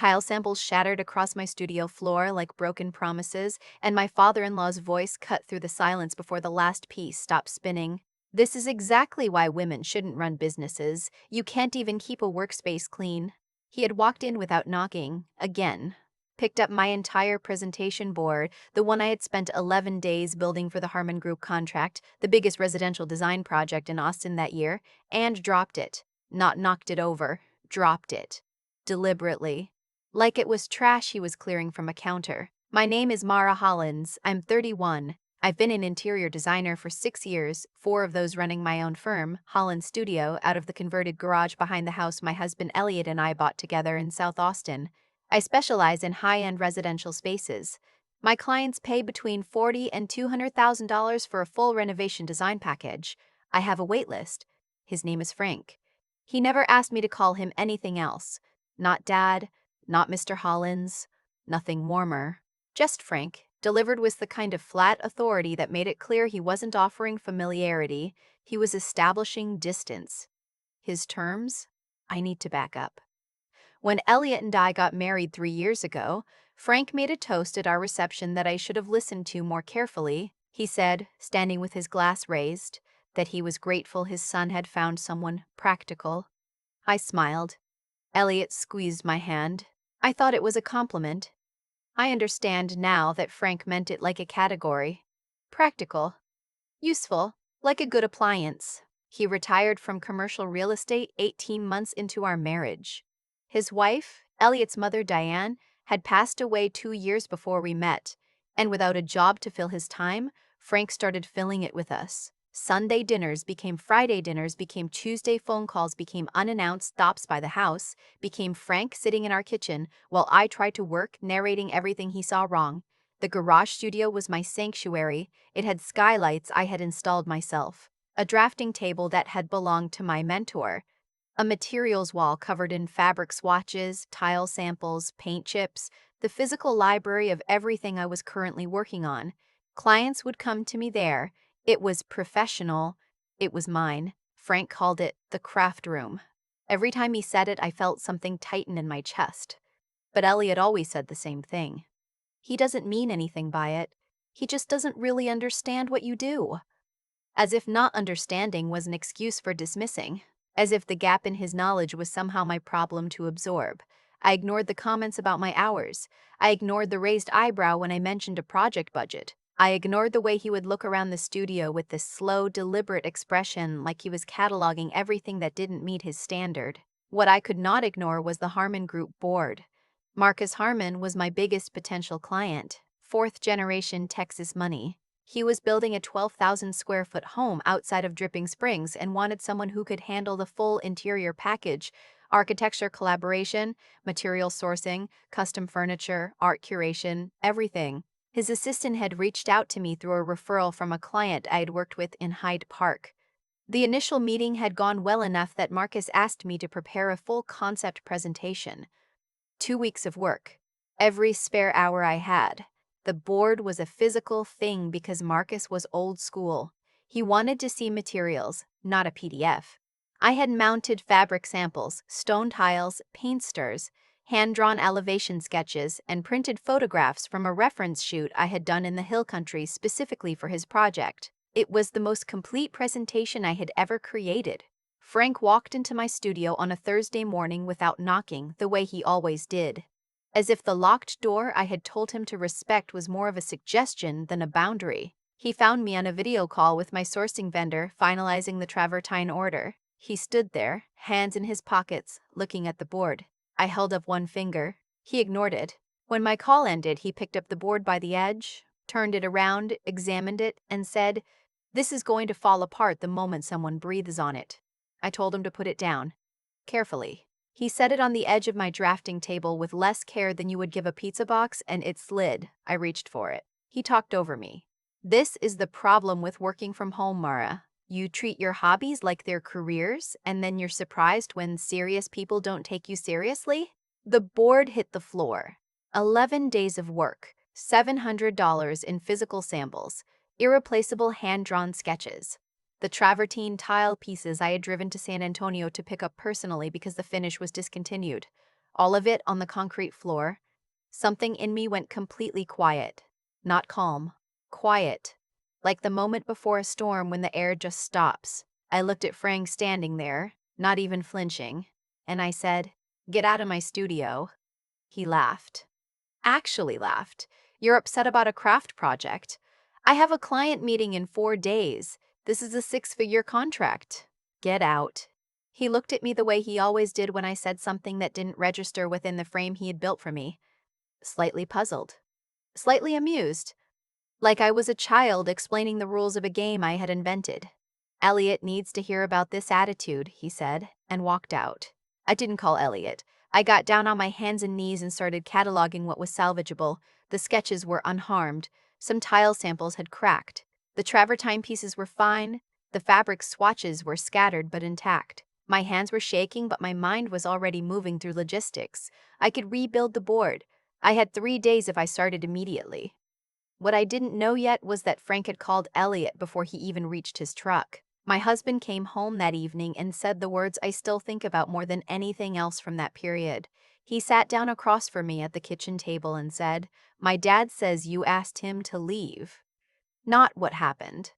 Tile samples shattered across my studio floor like broken promises, and my father-in-law's voice cut through the silence before the last piece stopped spinning. This is exactly why women shouldn't run businesses. You can't even keep a workspace clean. He had walked in without knocking, again. Picked up my entire presentation board, the one I had spent 11 days building for the Harmon Group contract, the biggest residential design project in Austin that year, and dropped it. Not knocked it over, dropped it. Deliberately. Like it was trash he was clearing from a counter. My name is Mara Hollins. I'm 31. I've been an interior designer for 6 years, 4 of those running my own firm, Hollins Studio, out of the converted garage behind the house my husband Elliot and I bought together in South Austin. I specialize in high-end residential spaces. My clients pay between $40,000 and $200,000 for a full renovation design package. I have a wait list. His name is Frank. He never asked me to call him anything else. Not Dad, not Mr. Hollins, nothing warmer. Just Frank, delivered with the kind of flat authority that made it clear he wasn't offering familiarity, he was establishing distance. His terms? I need to back up. When Elliot and I got married 3 years ago, Frank made a toast at our reception that I should have listened to more carefully. He said, standing with his glass raised, that he was grateful his son had found someone practical. I smiled. Elliot squeezed my hand. I thought it was a compliment. I understand now that Frank meant it like a category. Practical. Useful. Like a good appliance. He retired from commercial real estate 18 months into our marriage. His wife, Elliot's mother Diane, had passed away 2 years before we met, and without a job to fill his time, Frank started filling it with us. Sunday dinners became Friday dinners, became Tuesday phone calls, became unannounced stops by the house, became Frank sitting in our kitchen while I tried to work, narrating everything he saw wrong. The garage studio was my sanctuary. It had skylights I had installed myself, a drafting table that had belonged to my mentor, a materials wall covered in fabric swatches, tile samples, paint chips, the physical library of everything I was currently working on. Clients would come to me there. It was professional. It was mine. Frank called it the craft room. Every time he said it, I felt something tighten in my chest. But Elliot always said the same thing. He doesn't mean anything by it. He just doesn't really understand what you do. As if not understanding was an excuse for dismissing. As if the gap in his knowledge was somehow my problem to absorb. I ignored the comments about my hours. I ignored the raised eyebrow when I mentioned a project budget. I ignored the way he would look around the studio with this slow, deliberate expression like he was cataloging everything that didn't meet his standard. What I could not ignore was the Harmon Group board. Marcus Harmon was my biggest potential client, 4th-generation Texas money. He was building a 12,000 square foot home outside of Dripping Springs and wanted someone who could handle the full interior package: architecture collaboration, material sourcing, custom furniture, art curation, everything. His assistant had reached out to me through a referral from a client I had worked with in Hyde Park. The initial meeting had gone well enough that Marcus asked me to prepare a full concept presentation. 2 weeks of work. Every spare hour I had. The board was a physical thing because Marcus was old school. He wanted to see materials, not a PDF. I had mounted fabric samples, stone tiles, paint stirs, hand-drawn elevation sketches, and printed photographs from a reference shoot I had done in the Hill Country specifically for his project. It was the most complete presentation I had ever created. Frank walked into my studio on a Thursday morning without knocking, the way he always did. As if the locked door I had told him to respect was more of a suggestion than a boundary. He found me on a video call with my sourcing vendor, finalizing the travertine order. He stood there, hands in his pockets, looking at the board. I held up one finger. He ignored it. When my call ended, he picked up the board by the edge, turned it around, examined it, and said, "This is going to fall apart the moment someone breathes on it." I told him to put it down. Carefully. He set it on the edge of my drafting table with less care than you would give a pizza box, and it slid. I reached for it. He talked over me. "This is the problem with working from home, Mara. You treat your hobbies like they're careers, and then you're surprised when serious people don't take you seriously." The board hit the floor. 11 days of work, $700 in physical samples, irreplaceable hand-drawn sketches. The travertine tile pieces I had driven to San Antonio to pick up personally because the finish was discontinued. all of it on the concrete floor. Something in me went completely quiet. Not calm. Quiet. Like the moment before a storm when the air just stops. I looked at Frank standing there, not even flinching, and I said, "Get out of my studio." He laughed. Actually laughed. "You're upset about a craft project. I have a client meeting in 4 days. This is a 6-figure contract. Get out." He looked at me the way he always did when I said something that didn't register within the frame he had built for me. Slightly puzzled. Slightly amused. Like I was a child explaining the rules of a game I had invented. "Elliot needs to hear about this attitude," he said, and walked out. I didn't call Elliot. I got down on my hands and knees and started cataloging what was salvageable. The sketches were unharmed. Some tile samples had cracked. The travertine pieces were fine. The fabric swatches were scattered but intact. My hands were shaking, but my mind was already moving through logistics. I could rebuild the board. I had 3 days if I started immediately. What I didn't know yet was that Frank had called Elliot before he even reached his truck. My husband came home that evening and said the words I still think about more than anything else from that period. He sat down across from me at the kitchen table and said, "My dad says you asked him to leave." Not what happened.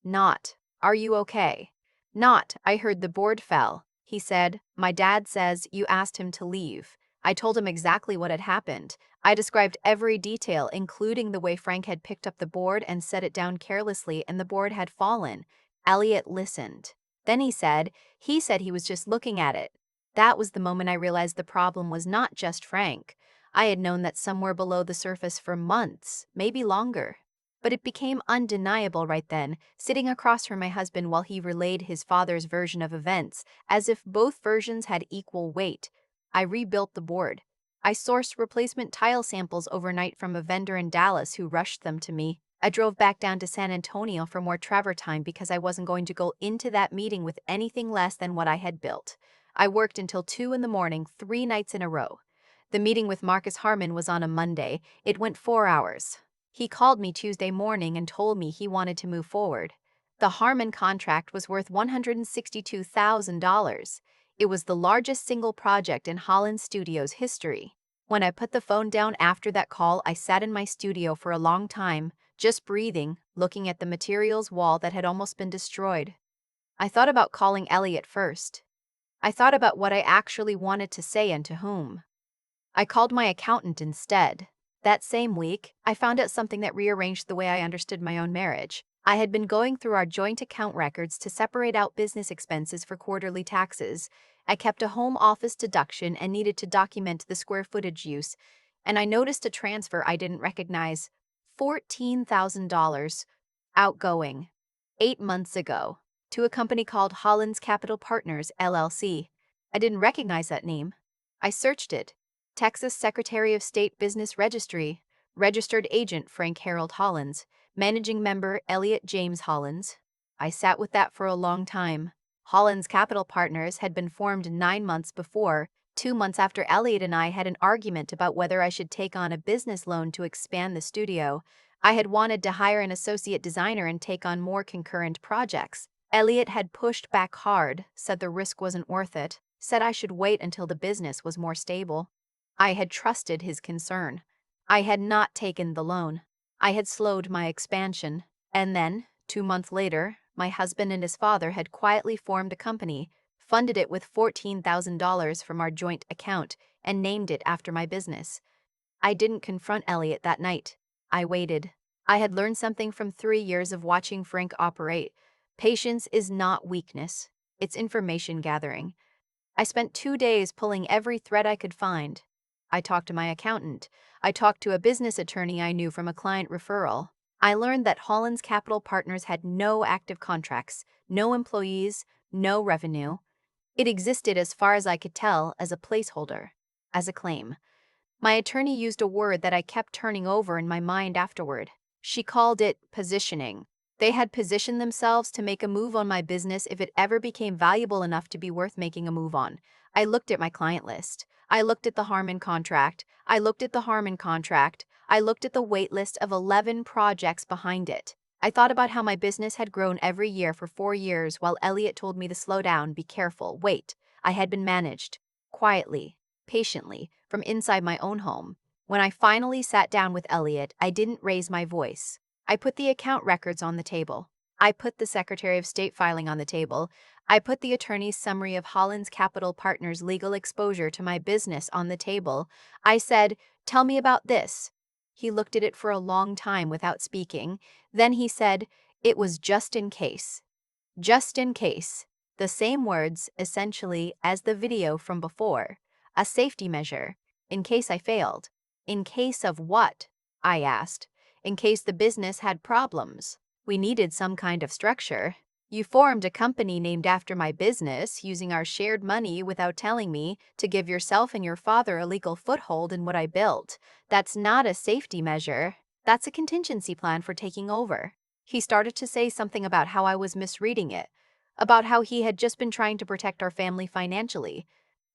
Not, "Are you okay?" Not, "I heard the board fell." He said, "My dad says you asked him to leave." I told him exactly what had happened. I described every detail, including the way Frank had picked up the board and set it down carelessly and the board had fallen. Elliot listened. Then he said he was just looking at it. That was the moment I realized the problem was not just Frank. I had known that somewhere below the surface for months, maybe longer. But it became undeniable right then, sitting across from my husband while he relayed his father's version of events, as if both versions had equal weight. I rebuilt the board. I sourced replacement tile samples overnight from a vendor in Dallas who rushed them to me. I drove back down to San Antonio for more travertine because I wasn't going to go into that meeting with anything less than what I had built. I worked until 2 in the morning, 3 nights in a row. The meeting with Marcus Harmon was on a Monday. It went 4 hours. He called me Tuesday morning and told me he wanted to move forward. The Harmon contract was worth $162,000. It was the largest single project in Holland Studios history. When I put the phone down after that call, I sat in my studio for a long time, just breathing, looking at the materials wall that had almost been destroyed. I thought about calling Elliot first. I thought about what I actually wanted to say and to whom. I called my accountant instead. That same week, I found out something that rearranged the way I understood my own marriage. I had been going through our joint account records to separate out business expenses for quarterly taxes. I kept a home office deduction and needed to document the square footage use, and I noticed a transfer I didn't recognize. $14,000 outgoing 8 months ago to a company called Holland's Capital Partners, LLC. I didn't recognize that name. I searched it. Texas Secretary of State Business Registry, registered agent Frank Harold Hollins, managing member Elliot James Hollins. I sat with that for a long time. Hollins Capital Partners had been formed 9 months before, 2 months after Elliot and I had an argument about whether I should take on a business loan to expand the studio. I had wanted to hire an associate designer and take on more concurrent projects. Elliot had pushed back hard, said the risk wasn't worth it, said I should wait until the business was more stable. I had trusted his concern. I had not taken the loan. I had slowed my expansion. And then, 2 months later, my husband and his father had quietly formed a company, funded it with $14,000 from our joint account, and named it after my business. I didn't confront Elliot that night. I waited. I had learned something from 3 years of watching Frank operate. Patience is not weakness. It's information gathering. I spent 2 days pulling every thread I could find. I talked to my accountant. I talked to a business attorney I knew from a client referral. I learned that Hollins Capital Partners had no active contracts, no employees, no revenue. It existed, as far as I could tell, as a placeholder, as a claim. My attorney used a word that I kept turning over in my mind afterward. She called it positioning. They had positioned themselves to make a move on my business if it ever became valuable enough to be worth making a move on. I looked at my client list. I looked at the Harmon contract. I looked at the Harmon contract. I looked at the wait list of 11 projects behind it. I thought about how my business had grown every year for 4 years while Elliot told me to slow down, be careful, wait. I had been managed. Quietly. patiently, from inside my own home. When I finally sat down with Elliot, I didn't raise my voice. I put the account records on the table. I put the Secretary of State filing on the table. I put the attorney's summary of Holland's Capital Partners' legal exposure to my business on the table. I said, "Tell me about this." He looked at it for a long time without speaking. Then he said, "It was just in case." Just in case. The same words, essentially, as the video from before. A safety measure. In case I failed. In case of what? I asked. In case the business had problems. We needed some kind of structure. You formed a company named after my business, using our shared money without telling me, to give yourself and your father a legal foothold in what I built. That's not a safety measure. That's a contingency plan for taking over. He started to say something about how I was misreading it, about how he had just been trying to protect our family financially,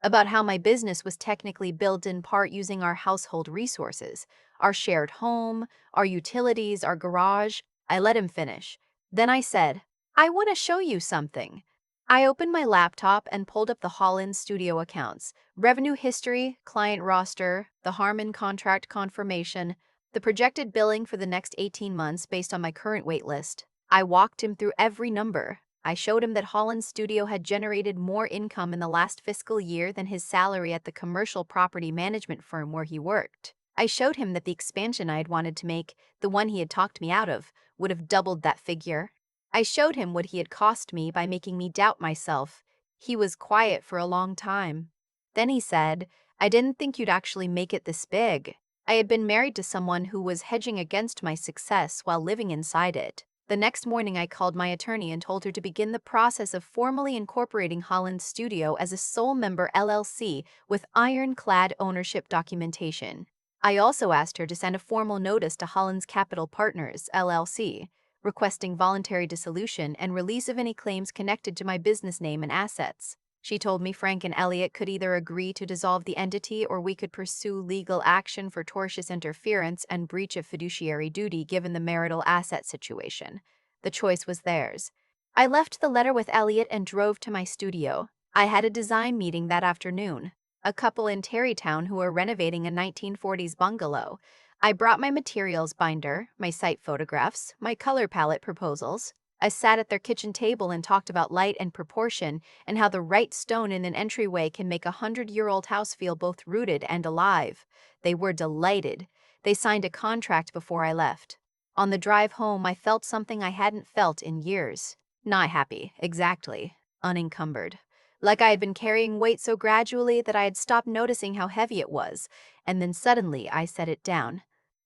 about how my business was technically built in part using our household resources, our shared home, our utilities, our garage. I let him finish. Then I said, "I want to show you something." I opened my laptop and pulled up the Holland studio accounts, revenue history, client roster, the Harmon contract confirmation, the projected billing for the next 18 months based on my current wait list. I walked him through every number. I showed him that Holland's studio had generated more income in the last fiscal year than his salary at the commercial property management firm where he worked. I showed him that the expansion I had wanted to make, the one he had talked me out of, would have doubled that figure. I showed him what he had cost me by making me doubt myself. He was quiet for a long time. Then he said, "I didn't think you'd actually make it this big." I had been married to someone who was hedging against my success while living inside it. The next morning, I called my attorney and told her to begin the process of formally incorporating Holland's studio as a sole member LLC with ironclad ownership documentation. I also asked her to send a formal notice to Holland's Capital Partners LLC, requesting voluntary dissolution and release of any claims connected to my business name and assets. She told me Frank and Elliot could either agree to dissolve the entity or we could pursue legal action for tortious interference and breach of fiduciary duty given the marital asset situation. The choice was theirs. I left the letter with Elliot and drove to my studio. I had a design meeting that afternoon. A couple in Terrytown who were renovating a 1940s bungalow. I brought my materials binder, my site photographs, my color palette proposals. I sat at their kitchen table and talked about light and proportion and how the right stone in an entryway can make a 100-year-old house feel both rooted and alive. They were delighted. They signed a contract before I left. On the drive home, I felt something I hadn't felt in years. Not happy, exactly. Unencumbered. Like I had been carrying weight so gradually that I had stopped noticing how heavy it was, and then suddenly I set it down.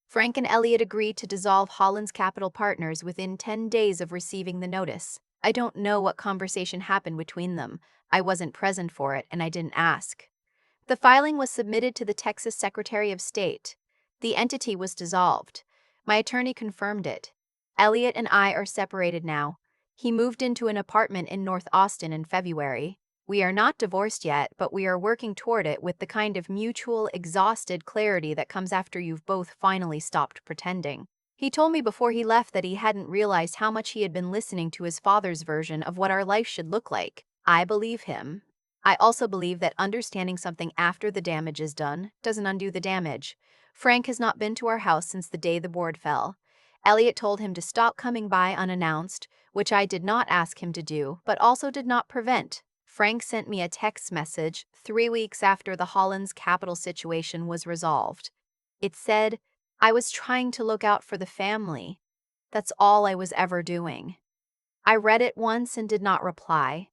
Frank and Elliot agreed to dissolve Holland's Capital Partners within 10 days of receiving the notice. I don't know what conversation happened between them. I wasn't present for it, and I didn't ask. The filing was submitted to the Texas Secretary of State. The entity was dissolved. My attorney confirmed it. Elliot and I are separated now. He moved into an apartment in North Austin in February. We are not divorced yet, but we are working toward it with the kind of mutual, exhausted clarity that comes after you've both finally stopped pretending. He told me before he left that he hadn't realized how much he had been listening to his father's version of what our life should look like. I believe him. I also believe that understanding something after the damage is done doesn't undo the damage. Frank has not been to our house since the day the board fell. Elliot told him to stop coming by unannounced, which I did not ask him to do, but also did not prevent. Frank sent me a text message 3 weeks after the Holland's capital situation was resolved. It said, "I was trying to look out for the family. That's all I was ever doing." I read it once and did not reply.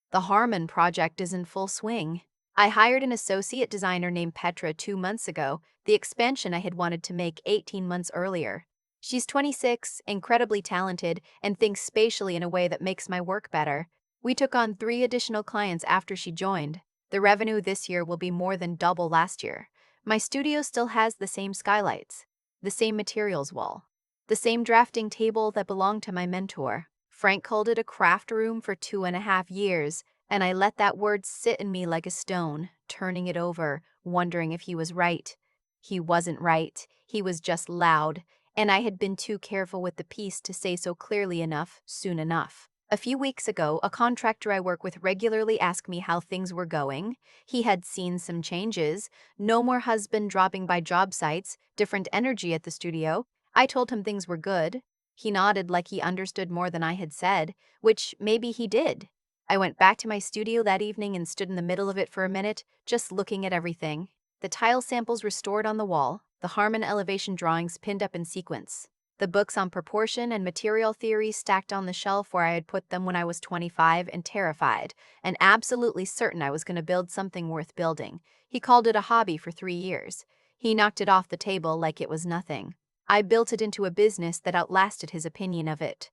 The Harmon project is in full swing. I hired an associate designer named Petra 2 months ago, the expansion I had wanted to make 18 months earlier. She's 26, incredibly talented, and thinks spatially in a way that makes my work better. We took on 3 additional clients after she joined. The revenue this year will be more than double last year. My studio still has the same skylights, the same materials wall, the same drafting table that belonged to my mentor. Frank called it a craft room for 2.5 years, and I let that word sit in me like a stone, turning it over, wondering if he was right. He wasn't right. He was just loud, and I had been too careful with the piece to say so clearly enough, soon enough. A few weeks ago, a contractor I work with regularly asked me how things were going. He had seen some changes, no more husband dropping by job sites, different energy at the studio. I told him things were good. He nodded like he understood more than I had said, which maybe he did. I went back to my studio that evening and stood in the middle of it for a minute, just looking at everything. The tile samples restored on the wall, the Harmon elevation drawings pinned up in sequence. The books on proportion and material theory stacked on the shelf where I had put them when I was 25 and terrified, and absolutely certain I was going to build something worth building. He called it a hobby for 3 years. He knocked it off the table like it was nothing. I built it into a business that outlasted his opinion of it.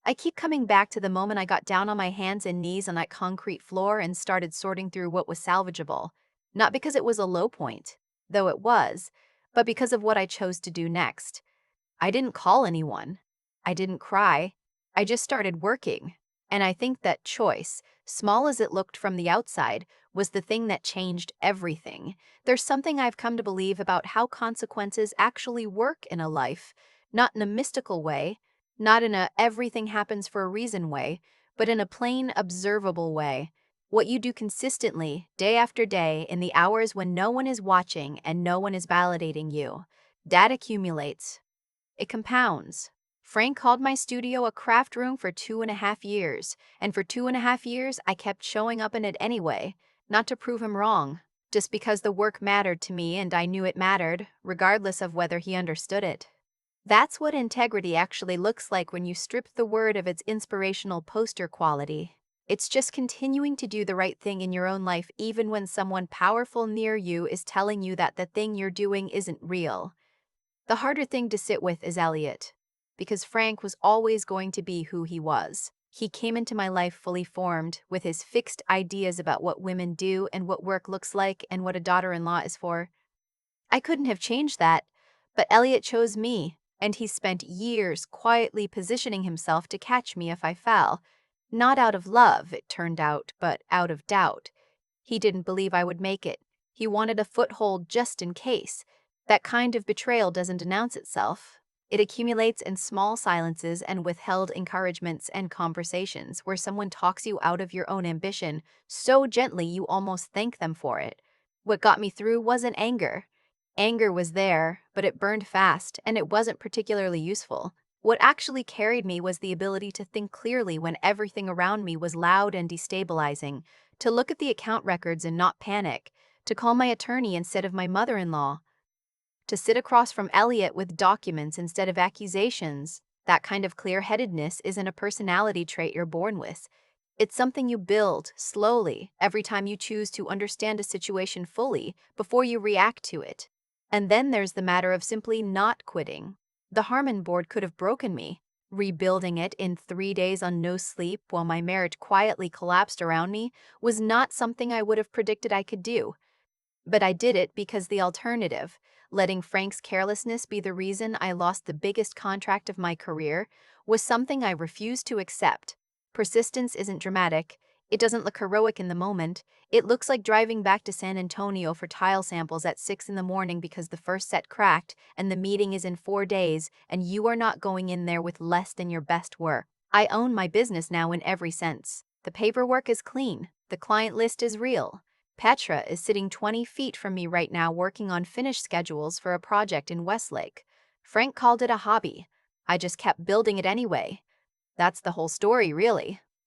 I keep coming back to the moment I got down on my hands and knees on that concrete floor and started sorting through what was salvageable. Not because it was a low point, though it was, but because of what I chose to do next. I didn't call anyone. I didn't cry. I just started working. And I think that choice, small as it looked from the outside, was the thing that changed everything. There's something I've come to believe about how consequences actually work in a life, not in a mystical way, not in a everything happens for a reason way, but in a plain, observable way. What you do consistently, day after day, in the hours when no one is watching and no one is validating you, that accumulates. It compounds. Frank called my studio a craft room for 2.5 years, and for 2.5 years I kept showing up in it anyway, not to prove him wrong, just because the work mattered to me and I knew it mattered, regardless of whether he understood it. That's what integrity actually looks like when you strip the word of its inspirational poster quality. It's just continuing to do the right thing in your own life even when someone powerful near you is telling you that the thing you're doing isn't real. The harder thing to sit with is Elliot, because Frank was always going to be who he was. He came into my life fully formed, with his fixed ideas about what women do and what work looks like and what a daughter-in-law is for. I couldn't have changed that, but Elliot chose me, and he spent years quietly positioning himself to catch me if I fell. Not out of love, it turned out, but out of doubt. He didn't believe I would make it. He wanted a foothold just in case. That kind of betrayal doesn't announce itself. It accumulates in small silences and withheld encouragements and conversations where someone talks you out of your own ambition so gently you almost thank them for it. What got me through wasn't anger. Anger was there, but it burned fast, and it wasn't particularly useful. What actually carried me was the ability to think clearly when everything around me was loud and destabilizing, to look at the account records and not panic, to call my attorney instead of my mother-in-law, to sit across from Elliot with documents instead of accusations. That kind of clear-headedness isn't a personality trait you're born with. It's something you build, slowly, every time you choose to understand a situation fully before you react to it. And then there's the matter of simply not quitting. The Harmon board could have broken me. Rebuilding it in 3 days on no sleep while my marriage quietly collapsed around me was not something I would have predicted I could do. But I did it because the alternative, letting Frank's carelessness be the reason I lost the biggest contract of my career, was something I refused to accept. Persistence isn't dramatic. It doesn't look heroic in the moment. It looks like driving back to San Antonio for tile samples at 6 in the morning because the first set cracked and the meeting is in 4 days and you are not going in there with less than your best work. I own my business now in every sense. The paperwork is clean. The client list is real. Petra is sitting 20 feet from me right now working on finish schedules for a project in Westlake. Frank called it a hobby. I just kept building it anyway. That's the whole story, really.